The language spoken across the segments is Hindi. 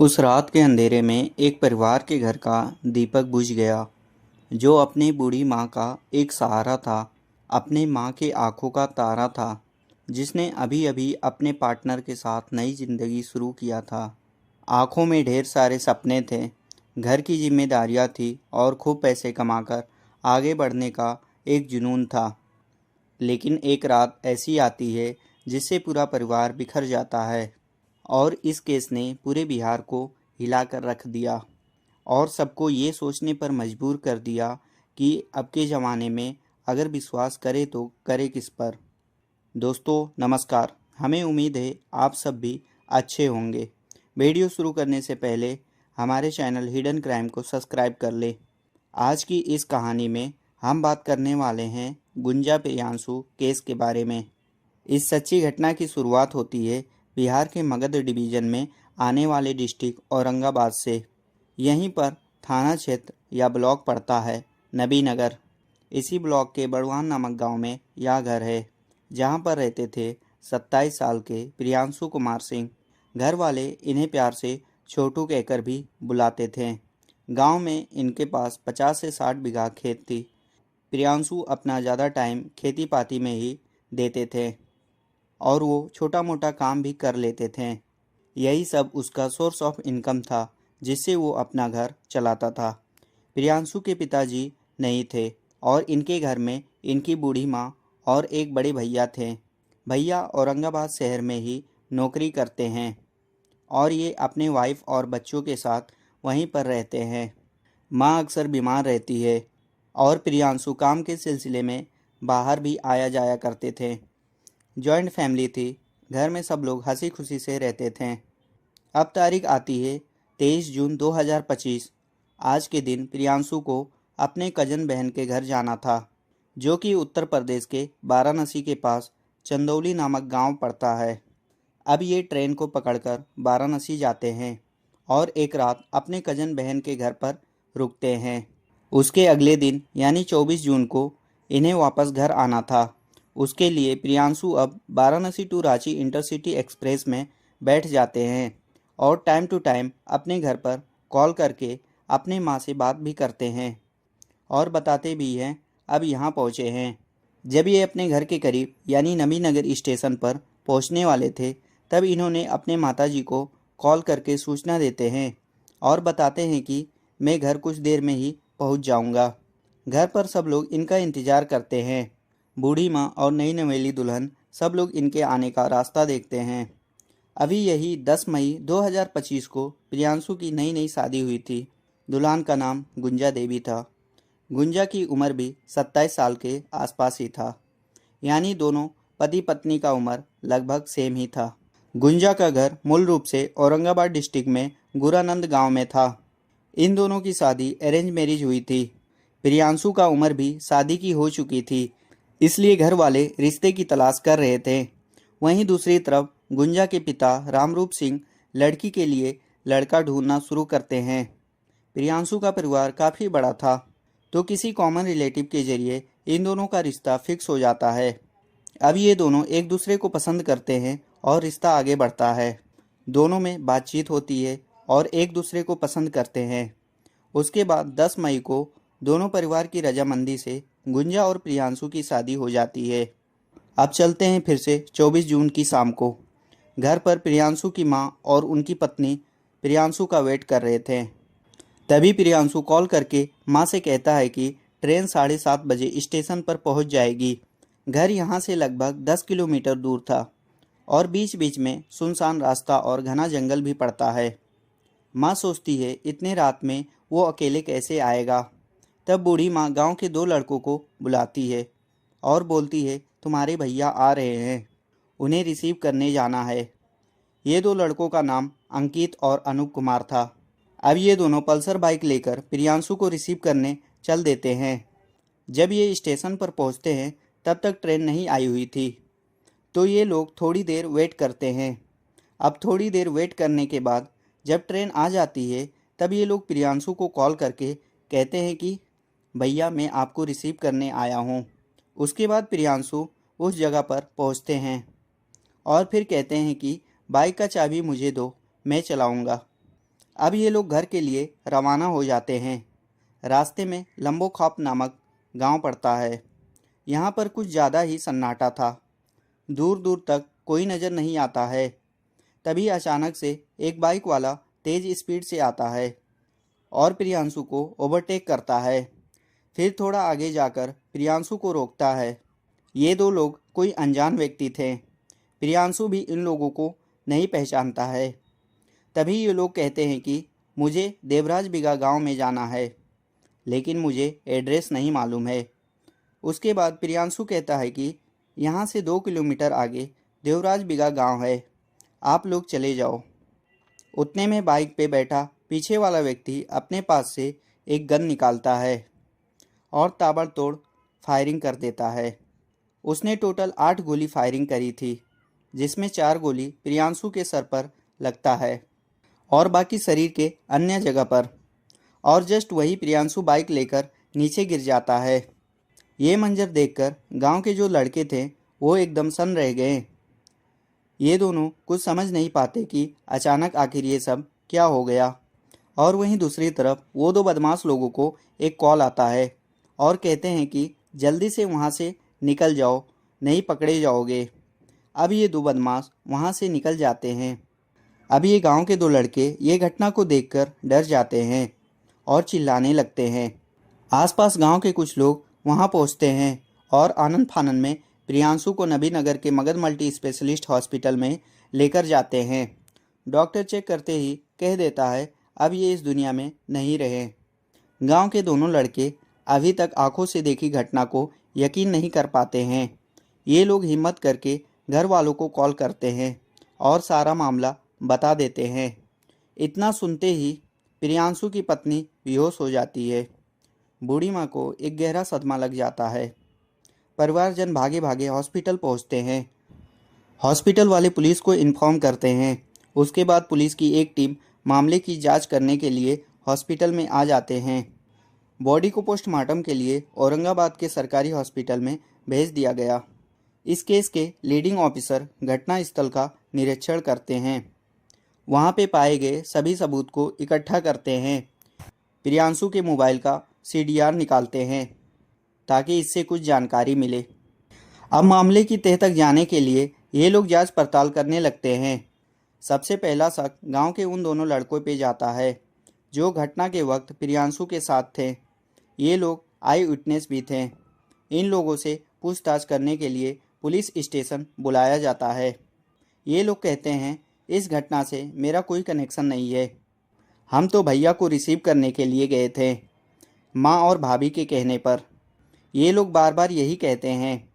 उस रात के अंधेरे में एक परिवार के घर का दीपक बुझ गया, जो अपनी बूढ़ी माँ का एक सहारा था, अपने माँ के आंखों का तारा था, जिसने अभी अभी अपने पार्टनर के साथ नई जिंदगी शुरू किया था। आंखों में ढेर सारे सपने थे, घर की जिम्मेदारियाँ थी और खूब पैसे कमाकर आगे बढ़ने का एक जुनून था। लेकिन एक रात ऐसी आती है जिससे पूरा परिवार बिखर जाता है, और इस केस ने पूरे बिहार को हिला कर रख दिया और सबको ये सोचने पर मजबूर कर दिया कि अब के ज़माने में अगर विश्वास करे तो करे किस पर। दोस्तों नमस्कार, हमें उम्मीद है आप सब भी अच्छे होंगे। वीडियो शुरू करने से पहले हमारे चैनल हिडन क्राइम को सब्सक्राइब कर ले। आज की इस कहानी में हम बात करने वाले हैं गुंजा प्रियांशु केस के बारे में। इस सच्ची घटना की शुरुआत होती है बिहार के मगध डिवीज़न में आने वाले डिस्ट्रिक्ट औरंगाबाद से। यहीं पर थाना क्षेत्र या ब्लॉक पड़ता है नबीनगर। इसी ब्लॉक के बड़वान नामक गांव में यह घर है, जहां पर रहते थे 27 साल के प्रियांशु कुमार सिंह। घर वाले इन्हें प्यार से छोटू कहकर भी बुलाते थे। गांव में इनके पास 50 से 60 बीघा खेत थी। प्रियांशु अपना ज़्यादा टाइम खेती पाती में ही देते थे और वो छोटा मोटा काम भी कर लेते थे। यही सब उसका सोर्स ऑफ इनकम था, जिससे वो अपना घर चलाता था। प्रियांशु के पिताजी नहीं थे और इनके घर में इनकी बूढ़ी माँ और एक बड़े भैया थे। भैया औरंगाबाद शहर में ही नौकरी करते हैं और ये अपने वाइफ और बच्चों के साथ वहीं पर रहते हैं। माँ अक्सर बीमार रहती है और प्रियांशु काम के सिलसिले में बाहर भी आया जाया करते थे। जॉइंट फैमिली थी, घर में सब लोग हंसी खुशी से रहते थे। अब तारीख आती है 23 जून 2025। आज के दिन प्रियांशु को अपने कजन बहन के घर जाना था, जो कि उत्तर प्रदेश के वाराणसी के पास चंदौली नामक गांव पड़ता है। अब ये ट्रेन को पकड़कर वाराणसी जाते हैं और एक रात अपने कजन बहन के घर पर रुकते हैं। उसके अगले दिन यानी 24 जून को इन्हें वापस घर आना था। उसके लिए प्रियांशु अब Varanasi to Ranchi intercity express में बैठ जाते हैं और टाइम टू टाइम अपने घर पर कॉल करके अपने माँ से बात भी करते हैं और बताते भी हैं अब यहाँ पहुँचे हैं। जब ये अपने घर के करीब यानी नबीनगर स्टेशन पर पहुँचने वाले थे, तब इन्होंने अपने माताजी को कॉल करके सूचना देते हैं और बताते हैं कि मैं घर कुछ देर में ही पहुँच जाऊँगा। घर पर सब लोग इनका इंतज़ार करते हैं। बूढ़ी माँ और नई नवेली दुल्हन सब लोग इनके आने का रास्ता देखते हैं। अभी यही 10 मई 2025 को प्रियांशु की नई नई शादी हुई थी। दुल्हन का नाम गुंजा देवी था। गुंजा की उम्र भी 27 साल के आसपास ही था, यानी दोनों पति पत्नी का उम्र लगभग सेम ही था। गुंजा का घर मूल रूप से औरंगाबाद डिस्ट्रिक्ट में गुरानंद गांव में था। इन दोनों की शादी अरेंज मैरिज हुई थी। प्रियांशु का उम्र भी शादी की हो चुकी थी, इसलिए घर वाले रिश्ते की तलाश कर रहे थे। वहीं दूसरी तरफ गुंजा के पिता रामरूप सिंह लड़की के लिए लड़का ढूंढना शुरू करते हैं। प्रियांशु का परिवार काफ़ी बड़ा था, तो किसी कॉमन रिलेटिव के जरिए इन दोनों का रिश्ता फिक्स हो जाता है। अब ये दोनों एक दूसरे को पसंद करते हैं और रिश्ता आगे बढ़ता है। दोनों में बातचीत होती है और एक दूसरे को पसंद करते हैं। उसके बाद 10 मई को दोनों परिवार की रजामंदी से गुंजा और प्रियांशु की शादी हो जाती है। अब चलते हैं फिर से 24 जून की शाम को। घर पर प्रियांशु की माँ और उनकी पत्नी प्रियांशु का वेट कर रहे थे। तभी प्रियांशु कॉल करके माँ से कहता है कि ट्रेन 7:30 बजे स्टेशन पर पहुँच जाएगी। घर यहाँ से लगभग 10 किलोमीटर दूर था और बीच बीच में सुनसान रास्ता और घना जंगल भी पड़ता है। माँ सोचती है इतने रात में वो अकेले कैसे आएगा। तब बूढ़ी माँ गांव के 2 लड़कों को बुलाती है और बोलती है तुम्हारे भैया आ रहे हैं, उन्हें रिसीव करने जाना है। ये 2 लड़कों का नाम अंकित और अनूप कुमार था। अब ये दोनों पल्सर बाइक लेकर प्रियांशु को रिसीव करने चल देते हैं। जब ये स्टेशन पर पहुंचते हैं तब तक ट्रेन नहीं आई हुई थी, तो ये लोग थोड़ी देर वेट करते हैं। अब थोड़ी देर वेट करने के बाद जब ट्रेन आ जाती है, तब ये लोग प्रियांशु को कॉल करके कहते हैं कि भैया मैं आपको रिसीव करने आया हूँ। उसके बाद प्रियांशु उस जगह पर पहुँचते हैं और फिर कहते हैं कि बाइक का चाबी मुझे दो, मैं चलाऊँगा। अब ये लोग घर के लिए रवाना हो जाते हैं। रास्ते में लंबोखॉप नामक गांव पड़ता है। यहाँ पर कुछ ज़्यादा ही सन्नाटा था। दूर दूर तक कोई नज़र नहीं आता है। तभी अचानक से एक बाइक वाला तेज़ स्पीड से आता है और प्रियांशु को ओवरटेक करता है। फिर थोड़ा आगे जाकर प्रियांशु को रोकता है। ये दो लोग कोई अनजान व्यक्ति थे। प्रियांशु भी इन लोगों को नहीं पहचानता है। तभी ये लोग कहते हैं कि मुझे देवराज बिगा गांव में जाना है, लेकिन मुझे एड्रेस नहीं मालूम है। उसके बाद प्रियांशु कहता है कि यहाँ से 2 किलोमीटर आगे देवराज बिगा गांव है, आप लोग चले जाओ। उतने में बाइक पे बैठा पीछे वाला व्यक्ति अपने पास से एक गन निकालता है और ताबड़तोड़ फायरिंग कर देता है। उसने टोटल 8 गोली फायरिंग करी थी, जिसमें 4 गोली प्रियांशु के सर पर लगता है और बाकी शरीर के अन्य जगह पर। और जस्ट वही प्रियांशु बाइक लेकर नीचे गिर जाता है। ये मंजर देखकर गांव के जो लड़के थे वो एकदम सन्न रह गए। ये दोनों कुछ समझ नहीं पाते कि अचानक आखिर ये सब क्या हो गया। और वहीं दूसरी तरफ वो दो बदमाश लोगों को एक कॉल आता है और कहते हैं कि जल्दी से वहाँ से निकल जाओ, नहीं पकड़े जाओगे। अब ये दो बदमाश वहाँ से निकल जाते हैं। अब ये गांव के दो लड़के ये घटना को देखकर डर जाते हैं और चिल्लाने लगते हैं। आसपास गांव के कुछ लोग वहां पहुंचते हैं और आनंद फानन में प्रियांशु को नबीनगर के मगध मल्टी स्पेशलिस्ट हॉस्पिटल में लेकर जाते हैं। डॉक्टर चेक करते ही कह देता है अब ये इस दुनिया में नहीं रहे। गांव के दोनों लड़के अभी तक आंखों से देखी घटना को यकीन नहीं कर पाते हैं। ये लोग हिम्मत करके घर वालों को कॉल करते हैं और सारा मामला बता देते हैं। इतना सुनते ही प्रियांशु की पत्नी बेहोश हो जाती है। बूढ़ी माँ को एक गहरा सदमा लग जाता है। परिवारजन भागे भागे हॉस्पिटल पहुँचते हैं। हॉस्पिटल वाले पुलिस को इन्फॉर्म करते हैं। उसके बाद पुलिस की एक टीम मामले की जांच करने के लिए हॉस्पिटल में आ जाते हैं। बॉडी को पोस्टमार्टम के लिए औरंगाबाद के सरकारी हॉस्पिटल में भेज दिया गया। इस केस के लीडिंग ऑफिसर घटनास्थल का निरीक्षण करते हैं। वहां पे पाए गए सभी सबूत को इकट्ठा करते हैं। प्रियांशु के मोबाइल का सीडीआर निकालते हैं ताकि इससे कुछ जानकारी मिले। अब मामले की तह तक जाने के लिए ये लोग जांच पड़ताल करने लगते हैं। सबसे पहला शक गांव के उन दोनों लड़कों पे जाता है जो घटना के वक्त प्रियांशु के साथ थे। ये लोग आई विटनेस भी थे। इन लोगों से पूछताछ करने के लिए पुलिस स्टेशन बुलाया जाता है। ये लोग कहते हैं इस घटना से मेरा कोई कनेक्शन नहीं है, हम तो भैया को रिसीव करने के लिए गए थे, माँ और भाभी के कहने पर। ये लोग बार बार यही कहते हैं।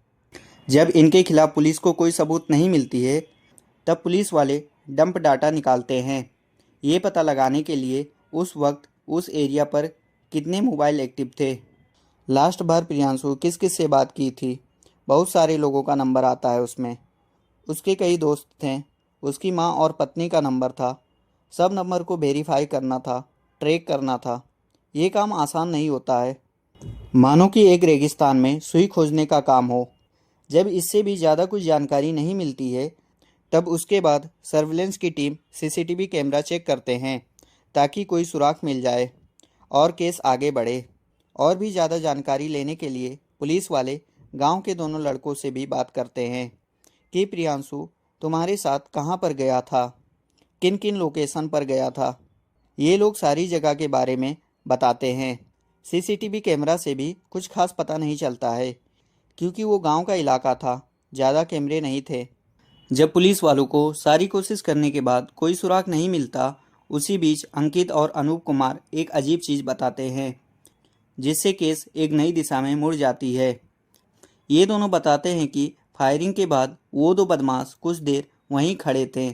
जब इनके खिलाफ पुलिस को कोई सबूत नहीं मिलती है तब पुलिस वाले डंप डाटा निकालते हैं, ये पता लगाने के लिए उस वक्त उस एरिया पर कितने मोबाइल एक्टिव थे, लास्ट बार प्रियांशु किस किस से बात की थी। बहुत सारे लोगों का नंबर आता है उसमें। उसके कई दोस्त थे, उसकी माँ और पत्नी का नंबर था। सब नंबर को वेरीफाई करना था, ट्रैक करना था। ये काम आसान नहीं होता है, मानो कि एक रेगिस्तान में सुई खोजने का काम हो। जब इससे भी ज़्यादा कुछ जानकारी नहीं मिलती है तब उसके बाद सर्विलेंस की टीम सीसीटीवी कैमरा चेक करते हैं ताकि कोई सुराग मिल जाए और केस आगे बढ़े। और भी ज़्यादा जानकारी लेने के लिए पुलिस वाले गांव के दोनों लड़कों से भी बात करते हैं कि प्रियांशु तुम्हारे साथ कहां पर गया था, किन किन लोकेशन पर गया था। ये लोग सारी जगह के बारे में बताते हैं। सीसीटीवी कैमरा से भी कुछ खास पता नहीं चलता है क्योंकि वो गांव का इलाका था, ज़्यादा कैमरे नहीं थे। जब पुलिस वालों को सारी कोशिश करने के बाद कोई सुराग नहीं मिलता, उसी बीच अंकित और अनूप कुमार एक अजीब चीज़ बताते हैं जिससे केस एक नई दिशा में मुड़ जाती है। ये दोनों बताते हैं कि फायरिंग के बाद वो दो बदमाश कुछ देर वहीं खड़े थे।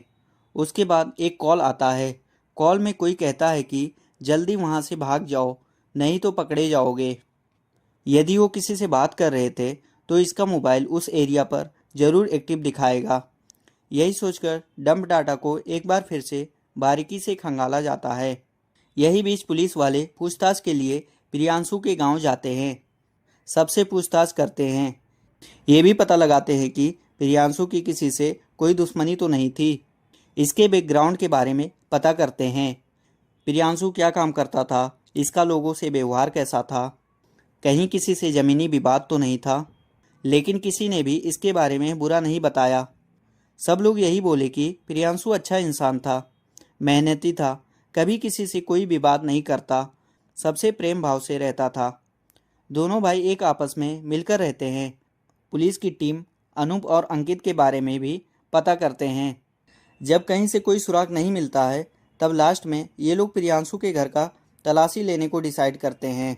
उसके बाद एक कॉल आता है। कॉल में कोई कहता है कि जल्दी वहाँ से भाग जाओ, नहीं तो पकड़े जाओगे। यदि वो किसी से बात कर रहे थे तो इसका मोबाइल उस एरिया पर ज़रूर एक्टिव दिखाएगा। यही सोचकर डंप डाटा को एक बार फिर से बारीकी से खंगाला जाता है। यही बीच पुलिस वाले पूछताछ के लिए प्रियांशु के गांव जाते हैं। सबसे पूछताछ करते हैं। ये भी पता लगाते हैं कि प्रियांशु की किसी से कोई दुश्मनी तो नहीं थी। इसके बैकग्राउंड के बारे में पता करते हैं। प्रियांशु क्या काम करता था, इसका लोगों से व्यवहार कैसा था, कहीं किसी से ज़मीनी विवाद तो नहीं था। लेकिन किसी ने भी इसके बारे में बुरा नहीं बताया। सब लोग यही बोले कि प्रियांशु अच्छा इंसान था, मेहनती था, कभी किसी से कोई विवाद नहीं करता, सबसे प्रेम भाव से रहता था। दोनों भाई एक आपस में मिलकर रहते हैं। पुलिस की टीम अनूप और अंकित के बारे में भी पता करते हैं। जब कहीं से कोई सुराग नहीं मिलता है, तब लास्ट में ये लोग प्रियांशु के घर का तलाशी लेने को डिसाइड करते हैं।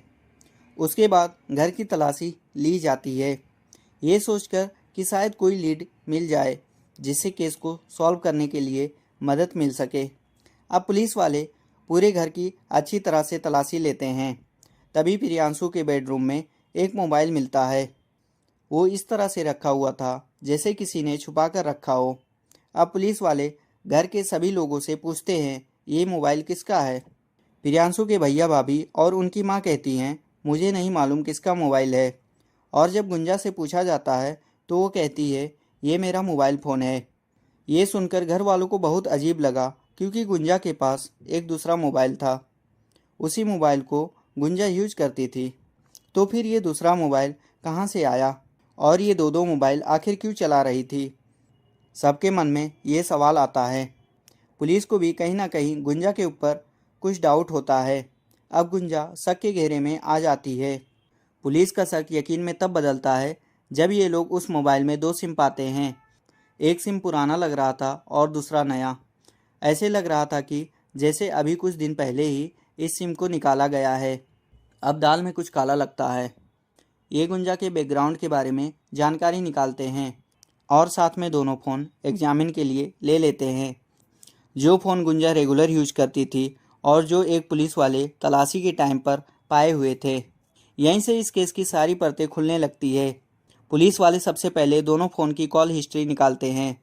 उसके बाद घर की तलाशी ली जाती है, ये सोचकर कि शायद कोई लीड मिल जाए जिससे केस को सॉल्व करने के लिए मदद मिल सके। अब पुलिस वाले पूरे घर की अच्छी तरह से तलाशी लेते हैं। तभी प्रियांशु के बेडरूम में एक मोबाइल मिलता है। वो इस तरह से रखा हुआ था जैसे किसी ने छुपा कर रखा हो। अब पुलिस वाले घर के सभी लोगों से पूछते हैं, ये मोबाइल किसका है। प्रियांशु के भैया भाभी और उनकी माँ कहती हैं, मुझे नहीं मालूम किसका मोबाइल है। और जब गुंजा से पूछा जाता है तो वो कहती है, ये मेरा मोबाइल फ़ोन है। ये सुनकर घर वालों को बहुत अजीब लगा, क्योंकि गुंजा के पास एक दूसरा मोबाइल था। उसी मोबाइल को गुंजा यूज करती थी। तो फिर ये दूसरा मोबाइल कहाँ से आया और ये दो दो मोबाइल आखिर क्यों चला रही थी। सबके मन में ये सवाल आता है। पुलिस को भी कहीं ना कहीं गुंजा के ऊपर कुछ डाउट होता है। अब गुंजा शक के घेरे में आ जाती है। पुलिस का शक यकीन में तब बदलता है जब ये लोग उस मोबाइल में दो सिम पाते हैं। एक सिम पुराना लग रहा था और दूसरा नया। ऐसे लग रहा था कि जैसे अभी कुछ दिन पहले ही इस सिम को निकाला गया है। अब दाल में कुछ काला लगता है। ये गुंजा के बैकग्राउंड के बारे में जानकारी निकालते हैं और साथ में दोनों फ़ोन एग्जामिन के लिए ले लेते हैं। जो फ़ोन गुंजा रेगुलर यूज करती थी और जो एक पुलिस वाले तलाशी के टाइम पर पाए हुए थे। यहीं से इस केस की सारी परतें खुलने लगती है। पुलिस वाले सबसे पहले दोनों फ़ोन की कॉल हिस्ट्री निकालते हैं,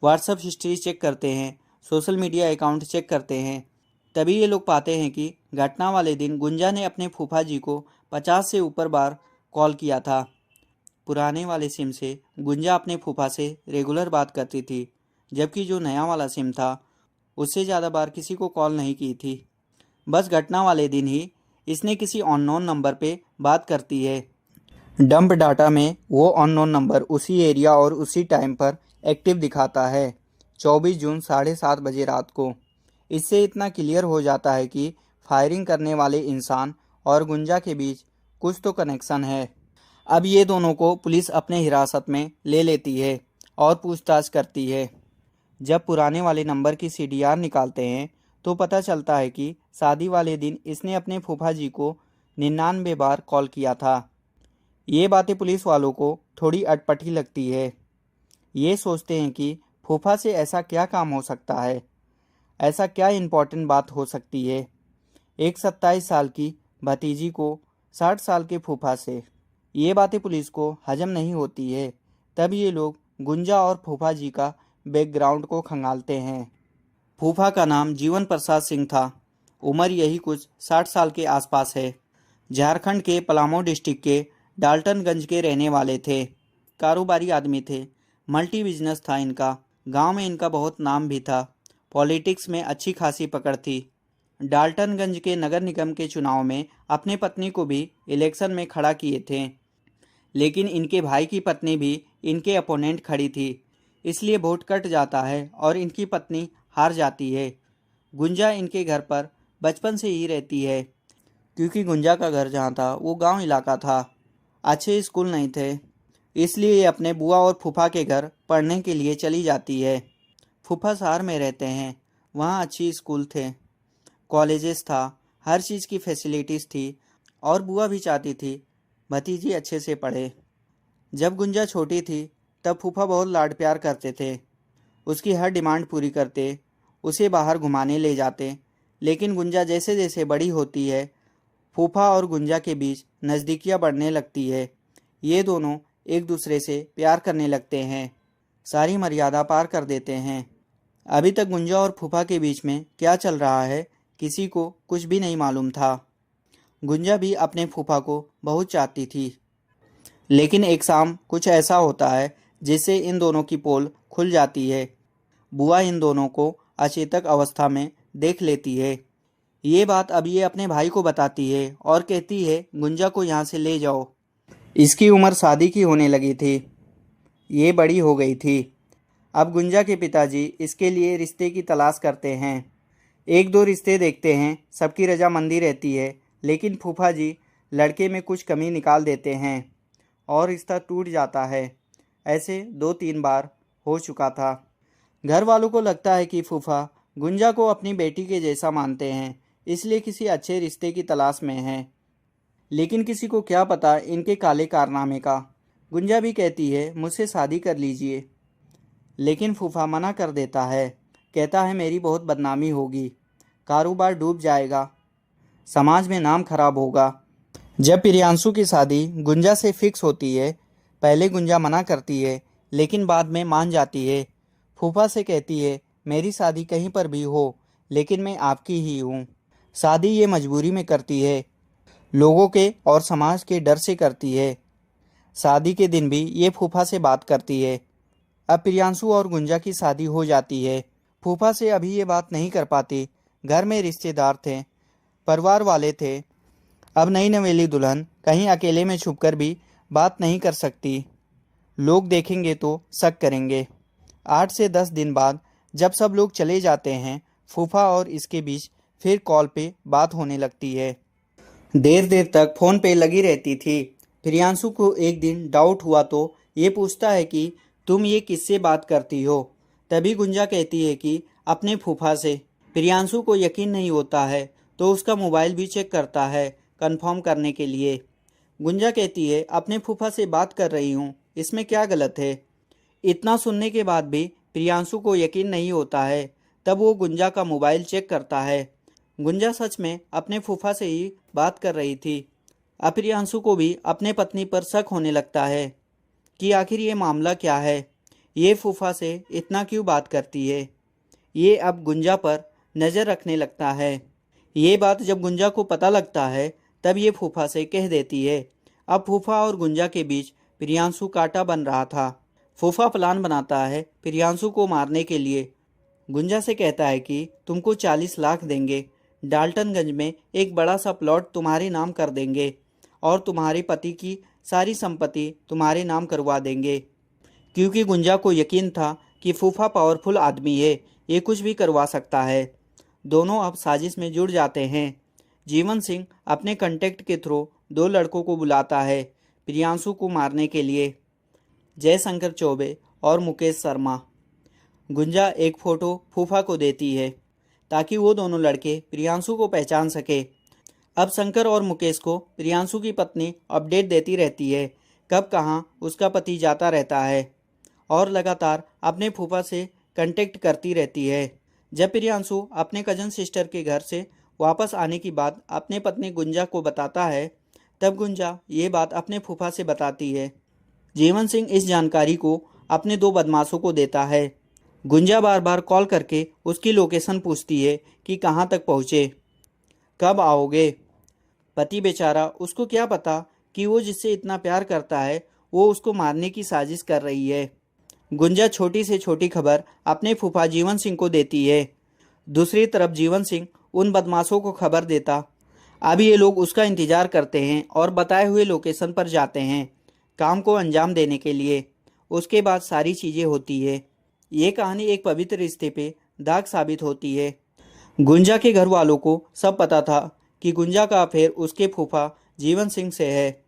व्हाट्सएप हिस्ट्री चेक करते हैं, सोशल मीडिया अकाउंट चेक करते हैं। तभी ये लोग पाते हैं कि घटना वाले दिन गुंजा ने अपने फूफा जी को 50 से ऊपर बार कॉल किया था। पुराने वाले सिम से गुंजा अपने फूफा से रेगुलर बात करती थी, जबकि जो नया वाला सिम था उससे ज़्यादा बार किसी को कॉल नहीं की थी। बस घटना वाले दिन ही इसने किसी अननोन नंबर पे बात करती है। डंप डाटा में वो अननोन नंबर उसी एरिया और उसी टाइम पर एक्टिव दिखाता है, 24 जून 7:30 बजे रात को। इससे इतना क्लियर हो जाता है कि फायरिंग करने वाले इंसान और गुंजा के बीच कुछ तो कनेक्शन है। अब ये दोनों को पुलिस अपने हिरासत में ले लेती है और पूछताछ करती है। जब पुराने वाले नंबर की सीडीआर निकालते हैं तो पता चलता है कि शादी वाले दिन इसने अपने फूफा जी को 99 बार कॉल किया था। ये बातें पुलिस वालों को थोड़ी अटपटी लगती है। ये सोचते हैं कि फूफा से ऐसा क्या काम हो सकता है, ऐसा क्या इम्पोर्टेंट बात हो सकती है एक 27 साल की भतीजी को 60 साल के फूफा से। ये बातें पुलिस को हजम नहीं होती है। तब ये लोग गुंजा और फूफा जी का बैकग्राउंड को खंगालते हैं। फूफा का नाम जीवन प्रसाद सिंह था। उम्र यही कुछ 60 साल के आसपास है। झारखंड के पलामू डिस्ट्रिक्ट के डाल्टनगंज के रहने वाले थे। कारोबारी आदमी थे, मल्टी बिजनेस था इनका। गांव में इनका बहुत नाम भी था। पॉलिटिक्स में अच्छी खासी पकड़ थी। डाल्टनगंज के नगर निगम के चुनाव में अपनी पत्नी को भी इलेक्शन में खड़ा किए थे, लेकिन इनके भाई की पत्नी भी इनके अपोनेंट खड़ी थी, इसलिए वोट कट जाता है और इनकी पत्नी हार जाती है। गुंजा इनके घर पर बचपन से ही रहती है, क्योंकि गुंजा का घर जहाँ था वो गांव इलाका था। अच्छे स्कूल नहीं थे, इसलिए ये अपने बुआ और फूफा के घर पढ़ने के लिए चली जाती है। फूफा शहर में रहते हैं, वहाँ अच्छी स्कूल थे, कॉलेजेस था, हर चीज़ की फैसिलिटीज़ थी और बुआ भी चाहती थी भतीजी अच्छे से पढ़े। जब गुंजा छोटी थी तब फूफा बहुत लाड प्यार करते थे, उसकी हर डिमांड पूरी करते, उसे बाहर घुमाने ले जाते। लेकिन गुंजा जैसे जैसे बड़ी होती है, फूफा और गुंजा के बीच नज़दीकियाँ बढ़ने लगती है। ये दोनों एक दूसरे से प्यार करने लगते हैं, सारी मर्यादा पार कर देते हैं। अभी तक गुंजा और फूफा के बीच में क्या चल रहा है किसी को कुछ भी नहीं मालूम था। गुंजा भी अपने फूफा को बहुत चाहती थी, लेकिन एक शाम कुछ ऐसा होता है जिससे इन दोनों की पोल खुल जाती है। बुआ इन दोनों को अचेतक अवस्था में देख लेती है। ये बात अब ये अपने भाई को बताती है और कहती है गुंजा को यहाँ से ले जाओ। इसकी उम्र शादी की होने लगी थी, ये बड़ी हो गई थी। अब गुंजा के पिताजी इसके लिए रिश्ते की तलाश करते हैं। एक दो रिश्ते देखते हैं, सबकी रजामंदी रहती है, लेकिन फूफा जी लड़के में कुछ कमी निकाल देते हैं और रिश्ता टूट जाता है। ऐसे 2-3 बार हो चुका था। घर वालों को लगता है कि फूफा गुंजा को अपनी बेटी के जैसा मानते हैं, इसलिए किसी अच्छे रिश्ते की तलाश में हैं। लेकिन किसी को क्या पता इनके काले कारनामे का। गुंजा भी कहती है मुझसे शादी कर लीजिए, लेकिन फूफा मना कर देता है। कहता है मेरी बहुत बदनामी होगी, कारोबार डूब जाएगा, समाज में नाम खराब होगा। जब प्रियांशु की शादी गुंजा से फिक्स होती है, पहले गुंजा मना करती है, लेकिन बाद में मान जाती है। फूफा से कहती है मेरी शादी कहीं पर भी हो, लेकिन मैं आपकी ही हूँ। शादी ये मजबूरी में करती है, लोगों के और समाज के डर से करती है। शादी के दिन भी ये फूफा से बात करती है। अब प्रियांशु और गुंजा की शादी हो जाती है। फूफा से अभी ये बात नहीं कर पाती। घर में रिश्तेदार थे, परिवार वाले थे। अब नई नवेली दुल्हन कहीं अकेले में छुपकर भी बात नहीं कर सकती, लोग देखेंगे तो शक करेंगे। 8 से 10 दिन बाद जब सब लोग चले जाते हैं, फूफा और इसके बीच फिर कॉल पे बात होने लगती है। देर देर तक फ़ोन पे लगी रहती थी। प्रियांशु को एक दिन डाउट हुआ तो ये पूछता है कि तुम ये किससे बात करती हो। तभी गुंजा कहती है कि अपने फूफा से। प्रियांशु को यकीन नहीं होता है तो उसका मोबाइल भी चेक करता है कंफर्म करने के लिए। गुंजा कहती है अपने फूफा से बात कर रही हूँ, इसमें क्या गलत है। इतना सुनने के बाद भी प्रियांशु को यकीन नहीं होता है। तब वो गुंजा का मोबाइल चेक करता है। गुंजा सच में अपने फूफा से ही बात कर रही थी। अब प्रियांशु को भी अपने पत्नी पर शक होने लगता है कि आखिर ये मामला क्या है, ये फूफा से इतना क्यों बात करती है। ये अब गुंजा पर नज़र रखने लगता है। ये बात जब गुंजा को पता लगता है तब ये फूफा से कह देती है। अब फूफा और गुंजा के बीच प्रियांशु कांटा बन रहा था। फूफा प्लान बनाता है प्रियांशु को मारने के लिए। गुंजा से कहता है कि तुमको 40 लाख देंगे, डाल्टनगंज में एक बड़ा सा प्लॉट तुम्हारे नाम कर देंगे और तुम्हारे पति की सारी संपत्ति तुम्हारे नाम करवा देंगे। क्योंकि गुंजा को यकीन था कि फूफा पावरफुल आदमी है, ये कुछ भी करवा सकता है। दोनों अब साजिश में जुड़ जाते हैं। जीवन सिंह अपने कांटेक्ट के थ्रू 2 लड़कों को बुलाता है प्रियांशु को मारने के लिए, जयशंकर चौबे और मुकेश शर्मा। गुंजा एक फ़ोटो फूफा को देती है ताकि वो दोनों लड़के प्रियांशु को पहचान सके। अब शंकर और मुकेश को प्रियांशु की पत्नी अपडेट देती रहती है, कब कहाँ उसका पति जाता रहता है और लगातार अपने फूफा से कांटेक्ट करती रहती है। जब प्रियांशु अपने कजन सिस्टर के घर से वापस आने की बात अपने पत्नी गुंजा को बताता है, तब गुंजा ये बात अपने फूफा से बताती है। जीवन सिंह इस जानकारी को अपने 2 बदमाशों को देता है। गुंजा बार बार कॉल करके उसकी लोकेशन पूछती है कि कहाँ तक पहुँचे, कब आओगे। पति बेचारा, उसको क्या पता कि वो जिससे इतना प्यार करता है वो उसको मारने की साजिश कर रही है। गुंजा छोटी से छोटी खबर अपने फूफा जीवन सिंह को देती है। दूसरी तरफ जीवन सिंह उन बदमाशों को खबर देता। अब ये लोग उसका इंतज़ार करते हैं और बताए हुए लोकेशन पर जाते हैं काम को अंजाम देने के लिए। उसके बाद सारी चीज़ें होती है। ये कहानी एक पवित्र रिश्ते पे दाग साबित होती है। गुंजा के घर वालों को सब पता था कि गुंजा का अफेयर उसके फूफा जीवन सिंह से है,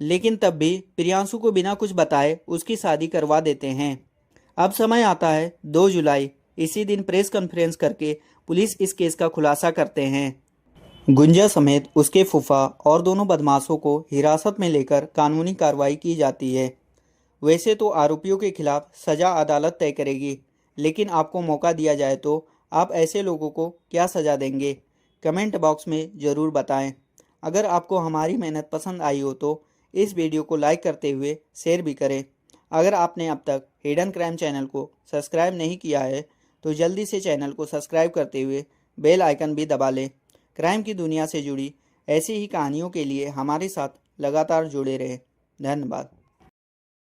लेकिन तब भी प्रियांशु को बिना कुछ बताए उसकी शादी करवा देते हैं। अब समय आता है 2 जुलाई। इसी दिन प्रेस कॉन्फ्रेंस करके पुलिस इस केस का खुलासा करते हैं। गुंजा समेत उसके फूफा और दोनों बदमाशों को हिरासत में लेकर कानूनी कार्रवाई की जाती है। वैसे तो आरोपियों के खिलाफ सज़ा अदालत तय करेगी, लेकिन आपको मौका दिया जाए तो आप ऐसे लोगों को क्या सज़ा देंगे, कमेंट बॉक्स में ज़रूर बताएं। अगर आपको हमारी मेहनत पसंद आई हो तो इस वीडियो को लाइक करते हुए शेयर भी करें। अगर आपने अब तक हिडन क्राइम चैनल को सब्सक्राइब नहीं किया है तो जल्दी से चैनल को सब्सक्राइब करते हुए बेल आइकन भी दबा लें। क्राइम की दुनिया से जुड़ी ऐसी ही कहानियों के लिए हमारे साथ लगातार जुड़े रहें। धन्यवाद।